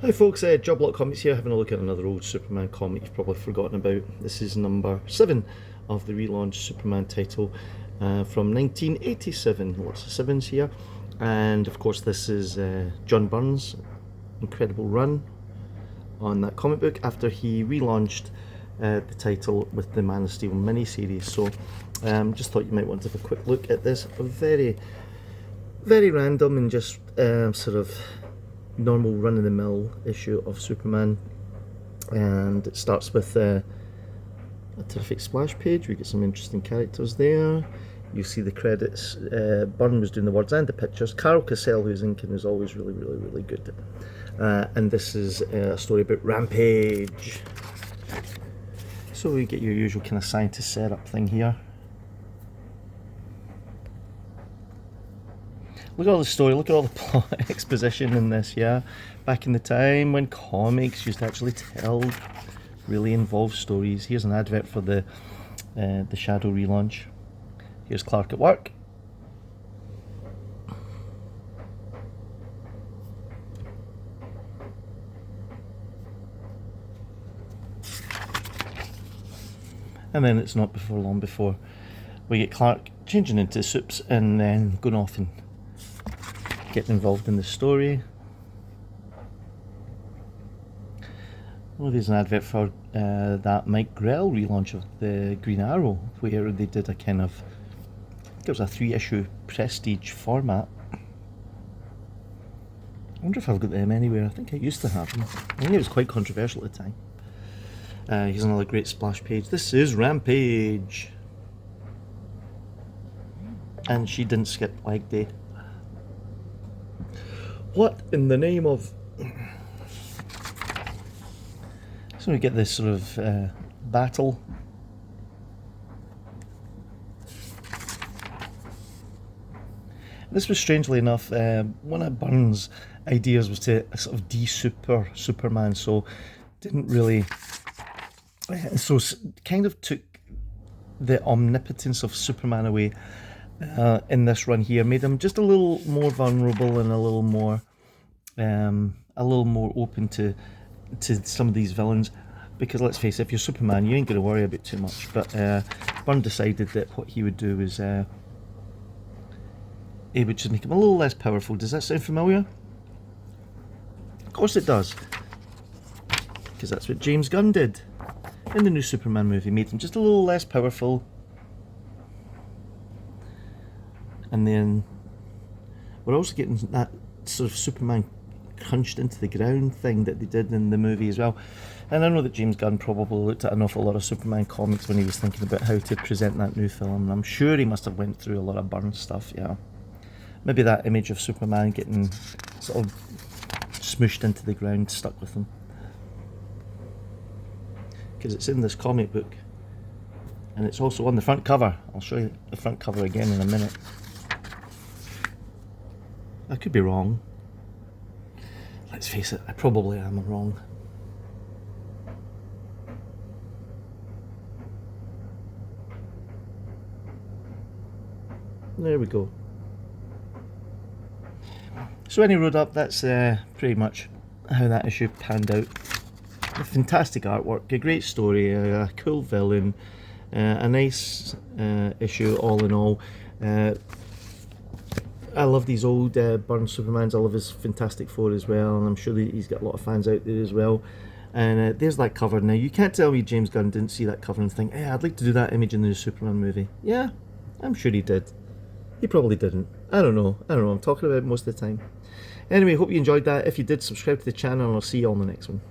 Hi folks, Job Lot Comics here, having a look at another old Superman comic you've probably forgotten about. This is number 7 of the relaunched Superman title from 1987. Lots of sevens here. And of course this is John Byrne's incredible run on that comic book after he relaunched the title with the Man of Steel miniseries. So just thought you might want to have a quick look at this. A very random and just sort of normal run-of-the-mill issue of Superman, and it starts with a terrific splash page. We get some interesting characters there. You see the credits. Byrne was doing the words and the pictures. Carol Cassell, who's inking, is always really good. And this is a story about Rampage. So we get your usual kind of scientist setup thing here. Look at all the story, look at all the plot exposition in this, yeah? Back in the time when comics used to actually tell really involved stories. Here's an advert for the Shadow relaunch. Here's Clark at work. And then it's not before long before we get Clark changing into soups and then going off and getting involved in the story. Well, there's an advert for that Mike Grell relaunch of the Green Arrow, where they did a kind of, I think it was a 3-issue prestige format. I wonder if I've got them anywhere. I think I used to have them. I think it was quite controversial at the time. Here's another great splash page. This is Rampage. And she didn't skip leg day. What in the name of... So we get this sort of battle. This was, strangely enough, one of Byrne's ideas was to sort of de-super Superman, so didn't really... So kind of took the omnipotence of Superman away in this run here, made him just a little more vulnerable and a little more open to some of these villains. Because let's face it, if you're Superman, you ain't going to worry about too much. But Byrne decided that what he would do is he would just make him a little less powerful. Does that sound familiar? Of course it does, because that's what James Gunn did in the new Superman movie. Made him just a little less powerful. And then we're also getting that sort of Superman crunched into the ground thing that they did in the movie as well. And I know that James Gunn probably looked at an awful lot of Superman comics when he was thinking about how to present that new film. And I'm sure he must have went through a lot of Byrne stuff, yeah. Maybe that image of Superman getting sort of smooshed into the ground stuck with him. Because it's in this comic book. And it's also on the front cover. I'll show you the front cover again in a minute. I could be wrong. Let's face it, I probably am wrong. There we go. So any road up, that's pretty much how that issue panned out. A fantastic artwork, a great story, a cool villain, a nice issue all in all. I love these old Byrne Supermans. I love his Fantastic Four as well, and I'm sure that he's got a lot of fans out there as well. And there's that cover. Now, you can't tell me James Gunn didn't see that cover and think, hey, I'd like to do that image in the new Superman movie. Yeah, I'm sure he did. He probably didn't. I don't know. I'm talking about it most of the time. Anyway, hope you enjoyed that. If you did, subscribe to the channel, and I'll see you on the next one.